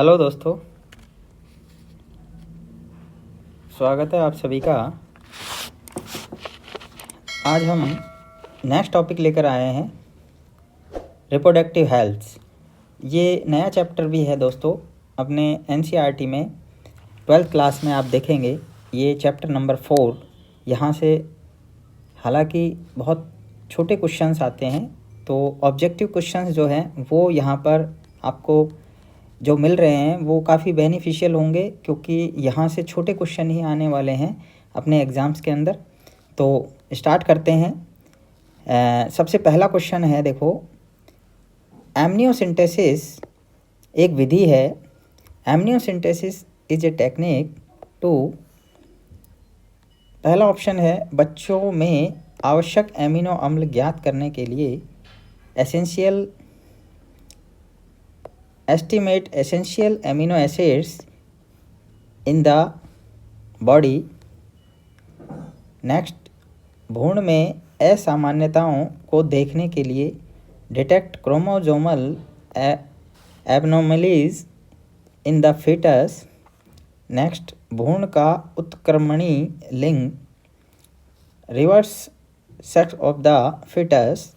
Hello दोस्तों, स्वागत है आप सभी का। आज हम नेक्स्ट टॉपिक लेकर आए हैं रिप्रोडक्टिव हेल्थ। ये नया चैप्टर भी है दोस्तों, अपने एनसीईआरटी में 12th क्लास में आप देखेंगे ये चैप्टर नंबर 4। यहाँ से हालांकि बहुत छोटे क्वेश्चंस आते हैं, तो ऑब्जेक्टिव क्वेश्चंस जो हैं वो यहाँ पर आपको जो मिल रहे हैं वो काफ़ी बेनिफिशियल होंगे, क्योंकि यहाँ से छोटे क्वेश्चन ही आने वाले हैं अपने एग्ज़ाम्स के अंदर। तो स्टार्ट करते हैं। सबसे पहला क्वेश्चन है, देखो, एमनियोसिंथेसिस एक विधि है। एमनियोसिंथेसिस इज ए टेक्निक टू, पहला ऑप्शन है बच्चों में आवश्यक एमिनो अम्ल ज्ञात करने के लिए estimate essential amino acids in the body। Next, भ्रूण में असामान्यताओं को देखने के लिए detect chromosomal abnormalities in the foetus. Next, भ्रूण का उत्क्रमणी लिंग reverse sex of the foetus,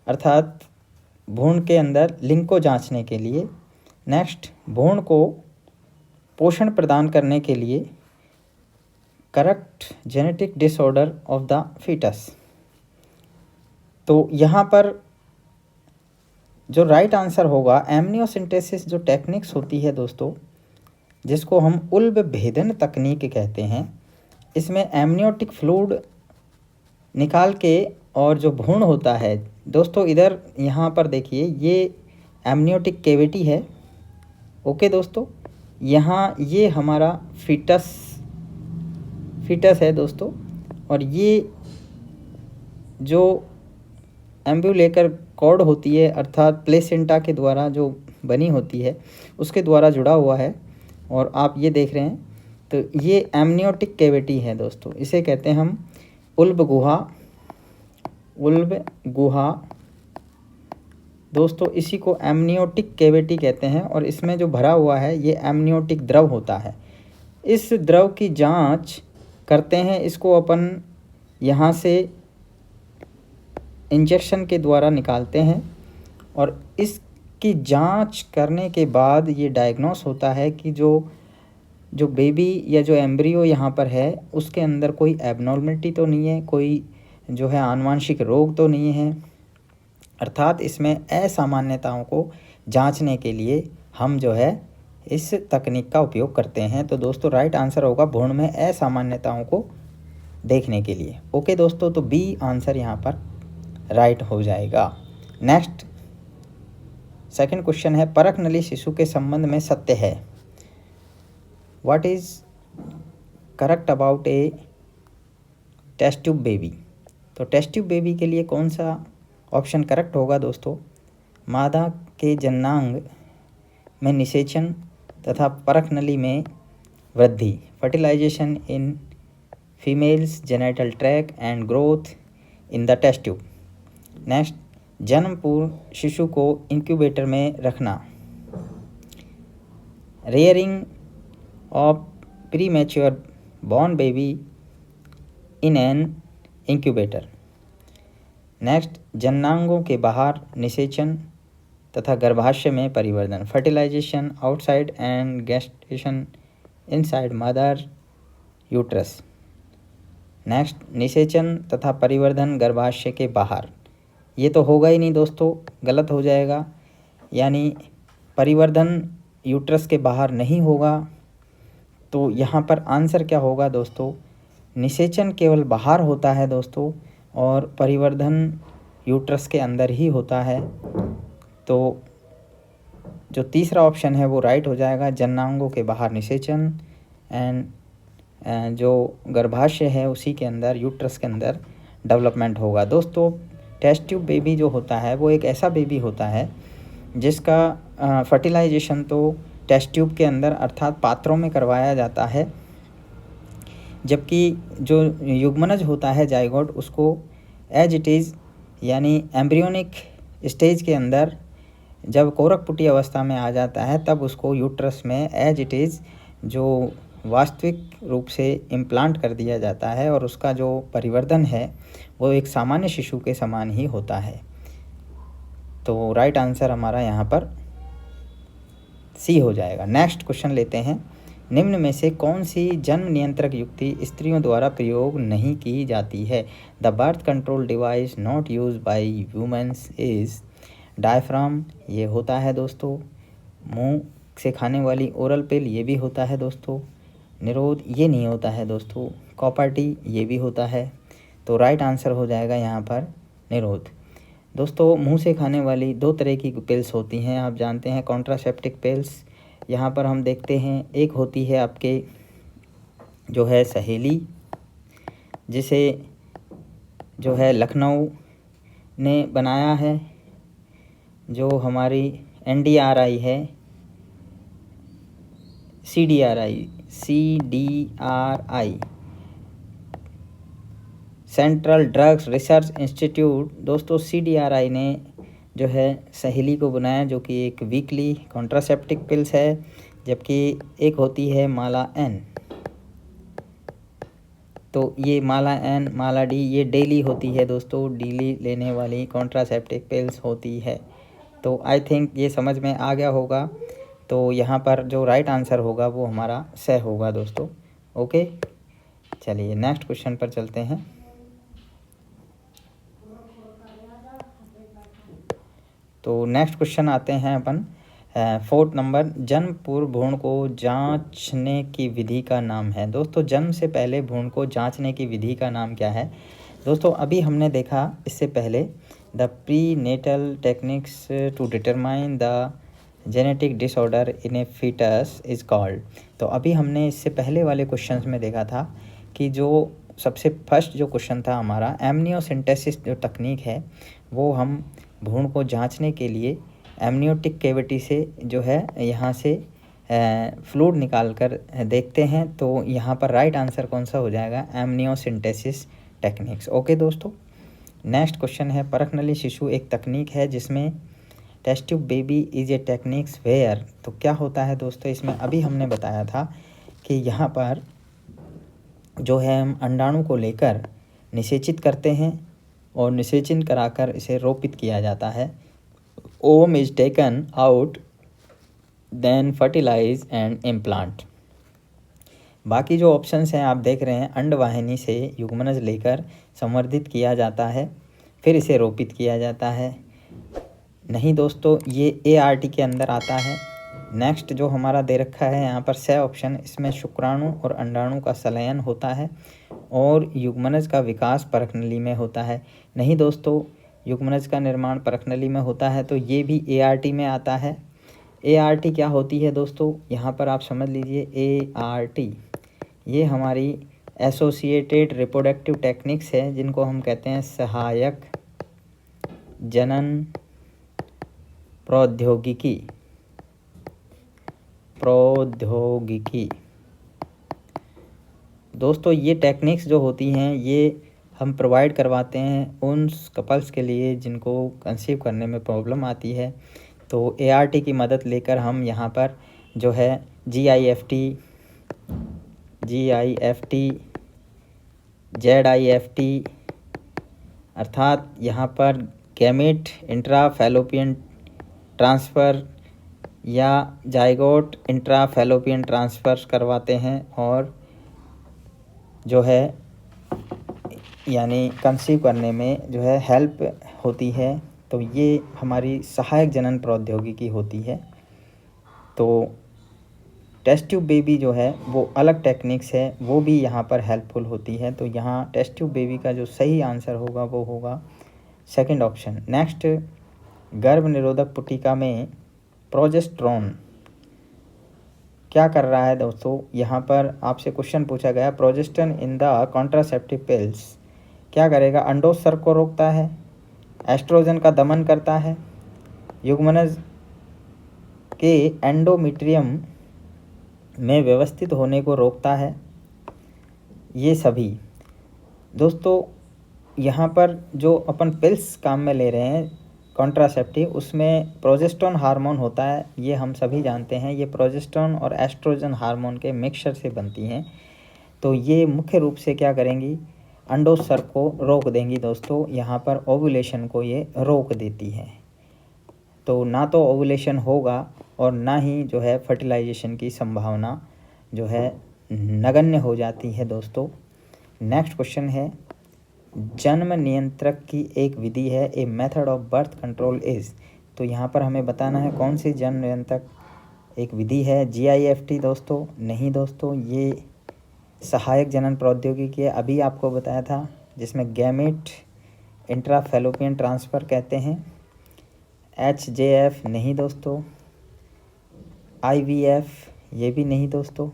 अर्थात भ्रूण के अंदर लिंग को जांचने के लिए। नेक्स्ट, भ्रूण को पोषण प्रदान करने के लिए correct genetic disorder of the foetus. तो यहाँ पर जो राइट आंसर होगा, एमनियोसिंथेसिस जो टेक्निक्स होती है दोस्तों, जिसको हम उल्ब भेदन तकनीक कहते हैं, इसमें एमनियोटिक फ्लूइड निकाल के और जो भ्रूण होता है दोस्तों, इधर यहाँ पर देखिए ये एमनियोटिक कैविटी है। ओके दोस्तों, यहाँ ये हमारा फीटस है दोस्तों, और ये जो एम्ब्यूलेकर कॉर्ड होती है, अर्थात प्लेसेंटा के द्वारा जो बनी होती है, उसके द्वारा जुड़ा हुआ है। और आप ये देख रहे हैं, तो ये एमनियोटिक कैविटी है दोस्तों। इसे कहते हैं हम उल्ब गुहा दोस्तों, इसी को एमनियोटिक कैविटी कहते हैं। और इसमें जो भरा हुआ है ये एमनियोटिक द्रव होता है। इस द्रव की जांच करते हैं, इसको अपन यहाँ से इंजेक्शन के द्वारा निकालते हैं, और इसकी जांच करने के बाद ये डायग्नोस होता है कि जो बेबी या जो एम्ब्रियो यहाँ पर है उसके अंदर कोई एबनॉर्मलिटी तो नहीं है, कोई जो है आनुवांशिक रोग तो नहीं है। अर्थात इसमें असामान्यताओं को जांचने के लिए हम जो है इस तकनीक का उपयोग करते हैं। तो दोस्तों राइट आंसर होगा भ्रूण में असामान्यताओं को देखने के लिए। ओके दोस्तों, तो बी आंसर यहाँ पर राइट हो जाएगा। नेक्स्ट, सेकंड क्वेश्चन है, परख नली शिशु के संबंध में सत्य है। What is correct about a test tube baby. तो टेस्ट ट्यूब बेबी के लिए कौन सा ऑप्शन करेक्ट होगा दोस्तों? मादा के जननांग में निषेचन तथा परख नली में वृद्धि, fertilisation in females genital track and growth in the test tube. Next, जन्म पूर्व शिशु को इंक्यूबेटर में रखना, rearing of premature born baby in an incubator. Next, जननांगों के बाहर निषेचन तथा गर्भाशय में परिवर्धन, fertilisation outside and gestation inside mother uterus. Next, निषेचन तथा परिवर्धन गर्भाशय के बाहर, ये तो होगा ही नहीं दोस्तों, गलत हो जाएगा, यानी परिवर्धन यूट्रस के बाहर नहीं होगा। तो यहाँ पर आंसर क्या होगा दोस्तों? निषेचन केवल बाहर होता है दोस्तों, और परिवर्धन यूट्रस के अंदर ही होता है। तो जो तीसरा ऑप्शन है वो राइट हो जाएगा, जननांगों के बाहर निषेचन एंड जो गर्भाशय है उसी के अंदर, यूट्रस के अंदर डेवलपमेंट होगा। दोस्तों टेस्ट ट्यूब बेबी जो होता है वो एक ऐसा बेबी होता है जिसका फर्टिलाइजेशन तो टेस्ट ट्यूब के अंदर अर्थात पात्रों में करवाया जाता है, जबकि जो युग्मनज होता है जाइगोट, उसको एज इट इज़ यानी एम्ब्रियोनिक स्टेज के अंदर जब कोरकपुटी अवस्था में आ जाता है तब उसको यूट्रस में एज इट इज़ जो वास्तविक रूप से इम्प्लांट कर दिया जाता है और उसका जो परिवर्धन है वो एक सामान्य शिशु के समान ही होता है। तो राइट आंसर हमारा यहाँ पर सी हो जाएगा। नेक्स्ट क्वेश्चन लेते हैं। निम्न में से कौन सी जन्म नियंत्रक युक्ति स्त्रियों द्वारा प्रयोग नहीं की जाती है? The birth control device not use by womens is diaphragm, ये होता है दोस्तों। मुंह से खाने वाली ओरल पिल, ये भी होता है दोस्तों। निरोध, ये नहीं होता है दोस्तों। कॉपर टी, ये भी होता है। तो राइट आंसर हो जाएगा यहाँ पर निरोध। दोस्तों मुंह से खाने वाली दो तरह की पिल्स होती हैं, आप जानते हैं, कॉन्ट्रासेप्टिक पिल्स। यहाँ पर हम देखते हैं एक होती है आपके जो है सहेली, जिसे जो है लखनऊ ने बनाया है, जो हमारी NDRI है, CDRI central drugs research institute. दोस्तों CDRI ने जो है सहेली को बनाया, जो कि एक वीकली कॉन्ट्रासेप्टिक पिल्स है, जबकि एक होती है माला N। तो ये माला N, माला D, ये डेली होती है दोस्तों, डेली लेने वाली कॉन्ट्रासेप्टिक पिल्स होती है। तो आई थिंक ये समझ में आ गया होगा। तो यहाँ पर जो राइट आंसर होगा वो हमारा से होगा दोस्तों। ओके, चलिए नेक्स्ट क्वेश्चन पर चलते हैं। तो नेक्स्ट क्वेश्चन आते हैं अपन 4th नंबर। जन्म पूर्व भ्रूण को जांचने की विधि का नाम है। दोस्तों जन्म से पहले भ्रूण को जांचने की विधि का नाम क्या है? दोस्तों अभी हमने देखा इससे पहले the prenatal techniques to determine the genetic disorder in a foetus is called. तो अभी हमने इससे पहले वाले क्वेश्चंस में देखा था कि जो सबसे फर्स्ट जो क्वेश्चन था हमारा, एमनियोसिंथेसिस जो तकनीक है वो हम भ्रूण को जांचने के लिए एमनियोटिक कैविटी से जो है यहाँ से फ्लूइड निकाल कर देखते हैं। तो यहाँ पर राइट आंसर कौन सा हो जाएगा? Amniocentesis techniques. ओके दोस्तों, नेक्स्ट क्वेश्चन है। परखनली शिशु एक तकनीक है जिसमें test tube baby is a techniques where. तो क्या होता है दोस्तों इसमें? अभी हमने बताया था कि यहाँ पर जो है हम अंडाणु को लेकर निषेचित करते हैं और निषेचन कराकर इसे रोपित किया जाता है। Ovum is taken out then fertilise and implant. बाकी जो ऑप्शंस हैं आप देख रहे हैं, अंडवाहिनी से युग्मनज लेकर संवर्धित किया जाता है, फिर इसे रोपित किया जाता है। नहीं दोस्तों, ये ART के अंदर आता है। नेक्स्ट जो हमारा दे रखा है यहाँ पर से ऑप्शन, इसमें शुक्राणु और अंडाणु का संलयन होता है और युग्मनज का विकास परखनली में होता है। नहीं दोस्तों, युग्मनज का निर्माण परखनली में होता है, तो ये भी ART में आता है। ART क्या होती है दोस्तों? यहाँ पर आप समझ लीजिए ART ये हमारी एसोसिएटेड रिप्रोडक्टिव टेक्निक्स है, जिनको हम कहते हैं सहायक जनन प्रौद्योगिकी। दोस्तों ये टेक्निक्स जो होती हैं ये हम प्रोवाइड करवाते हैं उन कपल्स के लिए जिनको कंसीव करने में प्रॉब्लम आती है। तो ART की मदद लेकर हम यहाँ पर जो है GIFT, ZIFT अर्थात यहाँ पर गैमेट इंट्राफैलोपियन ट्रांसफ़र या जाइगोट इंट्राफैलोपियन ट्रांसफ़र करवाते हैं और जो है यानी कंसीव करने में जो है हेल्प होती है। तो ये हमारी सहायक जनन प्रौद्योगिकी होती है। तो टेस्ट ट्यूब बेबी जो है वो अलग टेक्निक्स है, वो भी यहाँ पर हेल्पफुल होती है। तो यहाँ टेस्ट ट्यूब बेबी का जो सही आंसर होगा वो होगा सेकंड ऑप्शन। नेक्स्ट, गर्भ निरोधक पुटिका में प्रोजेस्टेरोन क्या कर रहा है दोस्तों? यहाँ पर आपसे क्वेश्चन पूछा गया, progesterone in the contraceptive pills क्या करेगा? अंडोत्सर्ग को रोकता है, एस्ट्रोजन का दमन करता है, युग्मनज के एंडोमेट्रियम में व्यवस्थित होने को रोकता है, ये सभी। दोस्तों यहाँ पर जो अपन पिल्स काम में ले रहे हैं कॉन्ट्रासेप्टिव, उसमें प्रोजेस्टेरोन हार्मोन होता है, ये हम सभी जानते हैं। ये प्रोजेस्टेरोन और एस्ट्रोजन हार्मोन के मिक्सचर से बनती हैं। तो ये मुख्य रूप से क्या करेंगी, अंडोत्सर्ग को रोक देंगी दोस्तों। यहाँ पर ओव्यूलेशन को ये रोक देती है। तो ना तो ओव्यूलेशन होगा और ना ही जो है फर्टिलाइजेशन की संभावना जो है नगण्य हो जाती है दोस्तों। नेक्स्ट क्वेश्चन है, जन्म नियंत्रक की एक विधि है, a method of birth control is. तो यहाँ पर हमें बताना है कौन सी जन्म नियंत्रक एक विधि है। GIFT दोस्तों, नहीं दोस्तों, ये सहायक जनन प्रौद्योगिकी है, अभी आपको बताया था, जिसमें गैमेट इंट्राफेलोपियन ट्रांसफ़र कहते हैं। HJF नहीं दोस्तों। IVF ये भी नहीं दोस्तों।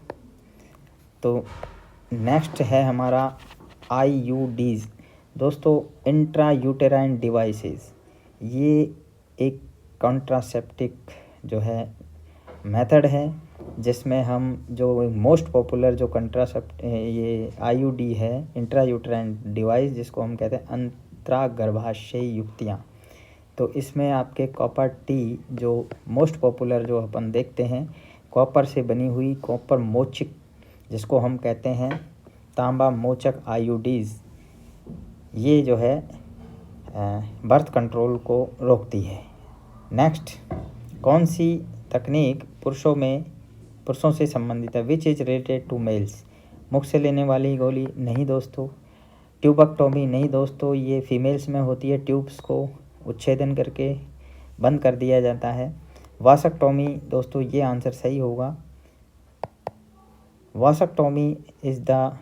तो नेक्स्ट है हमारा IUDs दोस्तों, इंट्रा यूटेराइन डिवाइसेस। ये एक कॉन्ट्रासेप्टिक जो है मेथड है, जिसमें हम जो मोस्ट पॉपुलर जो ये IUD है, इंट्रा यूटेराइन डिवाइस, जिसको हम कहते हैं अंतरागर्भाशयी युक्तियाँ। तो इसमें आपके कॉपर टी जो मोस्ट पॉपुलर जो अपन देखते हैं, कॉपर से बनी हुई कॉपर मोचिक, जिसको हम कहते हैं तांबा मोचक IUDs, ये जो है बर्थ कंट्रोल को रोकती है। नेक्स्ट, कौन सी तकनीक पुरुषों से संबंधित है, which is related to males. मुख से लेने वाली गोली नहीं दोस्तों। ट्यूबेक्टोमी नहीं दोस्तों, ये फीमेल्स में होती है, ट्यूब्स को उच्छेदन करके बंद कर दिया जाता है। वासक्टोमी दोस्तों, ये आंसर सही होगा। वासक्टोमी इज़ द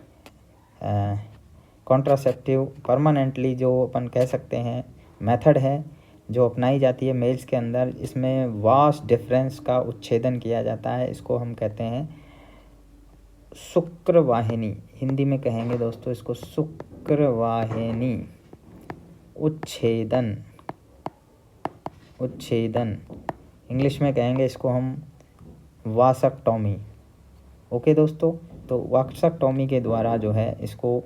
कॉन्ट्रासेप्टिव परमानेंटली जो अपन कह सकते हैं मेथड है, जो अपनाई जाती है मेल्स के अंदर। इसमें वास डिफरेंस का उच्छेदन किया जाता है, इसको हम कहते हैं शुक्रवाहिनी, हिंदी में कहेंगे दोस्तों इसको शुक्रवाहिनी उच्छेदन, इंग्लिश में कहेंगे इसको हम वासक्टोमी। ओके दोस्तों, तो वासक्टोमी के द्वारा जो है इसको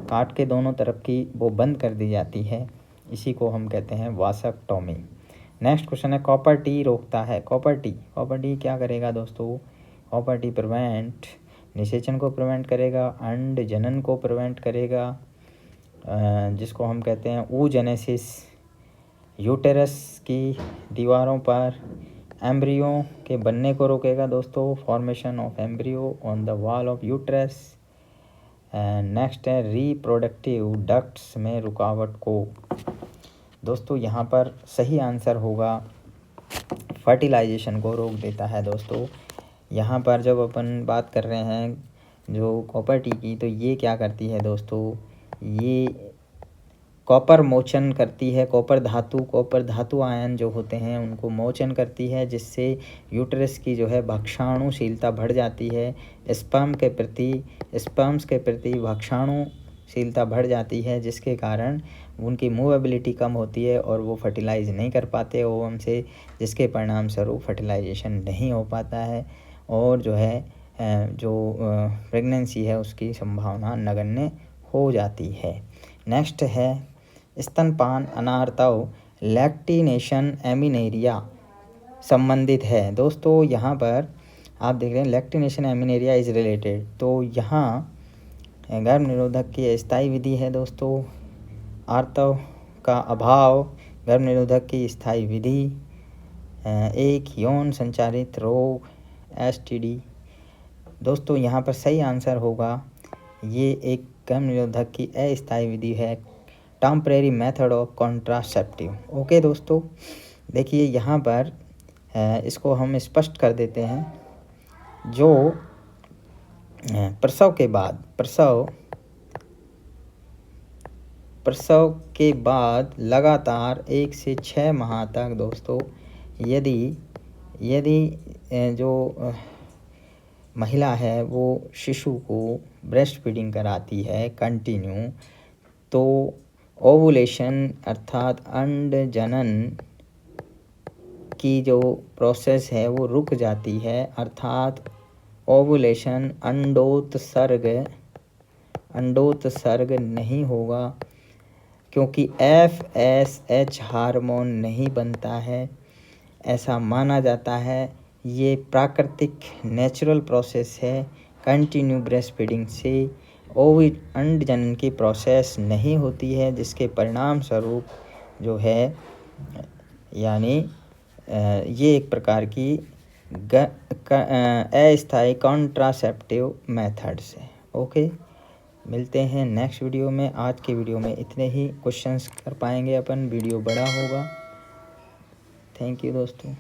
काट के दोनों तरफ की वो बंद कर दी जाती है, इसी को हम कहते हैं वासक्टोमी। नेक्स्ट क्वेश्चन है, कॉपर टी रोकता है। कॉपर टी क्या करेगा दोस्तों, कॉपर टी प्रिवेंट निषेचन को प्रिवेंट करेगा, अंड जनन को प्रिवेंट करेगा, जिसको हम कहते हैं oogenesis, यूटेरस की दीवारों पर एम्ब्रियो के बनने को रोकेगा दोस्तों, formation of embryo on the wall of uterus. Next है, रिप्रोडक्टिव डक्ट्स में रुकावट को। दोस्तों यहाँ पर सही आंसर होगा फर्टिलाइजेशन को रोक देता है दोस्तों। यहाँ पर जब अपन बात कर रहे हैं जो कॉपर टी की, तो ये क्या करती है दोस्तों, ये कॉपर मोचन करती है, कॉपर धातु आयन जो होते हैं उनको मोचन करती है, जिससे यूट्रस की जो है भक्षाणुशीलता बढ़ जाती है। स्पर्म्स के प्रति भक्षाणुशीलता बढ़ जाती है, जिसके कारण उनकी मूवेबिलिटी कम होती है और वो फर्टिलाइज नहीं कर पाते ओवम से, जिसके परिणाम स्वरूप फर्टिलाइजेशन नहीं हो पाता है और जो है प्रेगनेंसी है उसकी संभावना नगण्य हो जाती है। नेक्स्ट है, स्तनपान अनार्तव लैक्टिनेशन एमिनेरिया संबंधित है। दोस्तों यहाँ पर आप देख रहे हैं लैक्टिनेशन एमिनेरिया इज रिलेटेड, तो यहाँ गर्भ निरोधक की अस्थायी विधि है दोस्तों, आर्तव का अभाव गर्भ निरोधक की स्थायी विधि, एक यौन संचारित रोग STD। दोस्तों यहाँ पर सही आंसर होगा, ये एक गर्भ निरोधक की अस्थायी विधि है, temporary method of contraceptive. Okay दोस्तों, देखिए यहाँ पर इसको हम स्पष्ट कर देते हैं। जो प्रसव के बाद लगातार 1 से 6 माह तक दोस्तों, यदि जो महिला है वो शिशु को ब्रेस्ट फीडिंग कराती है कंटिन्यू, तो ओवुलेशन अर्थात अंड जनन की जो प्रोसेस है वो रुक जाती है, अर्थात ओवुलेशन अंडोत्सर्ग नहीं होगा। क्योंकि FSH हार्मोन नहीं बनता है, ऐसा माना जाता है। ये प्राकृतिक नेचुरल प्रोसेस है। कंटिन्यू ब्रेस्ट फीडिंग से ओविड अंड जनन की प्रोसेस नहीं होती है, जिसके परिणाम स्वरूप जो है यानी ये एक प्रकार की अस्थायी कॉन्ट्रासेप्टिव मेथड्स है। ओके, मिलते हैं नेक्स्ट वीडियो में। आज के वीडियो में इतने ही क्वेश्चंस कर पाएंगे अपन, वीडियो बड़ा होगा। थैंक यू दोस्तों।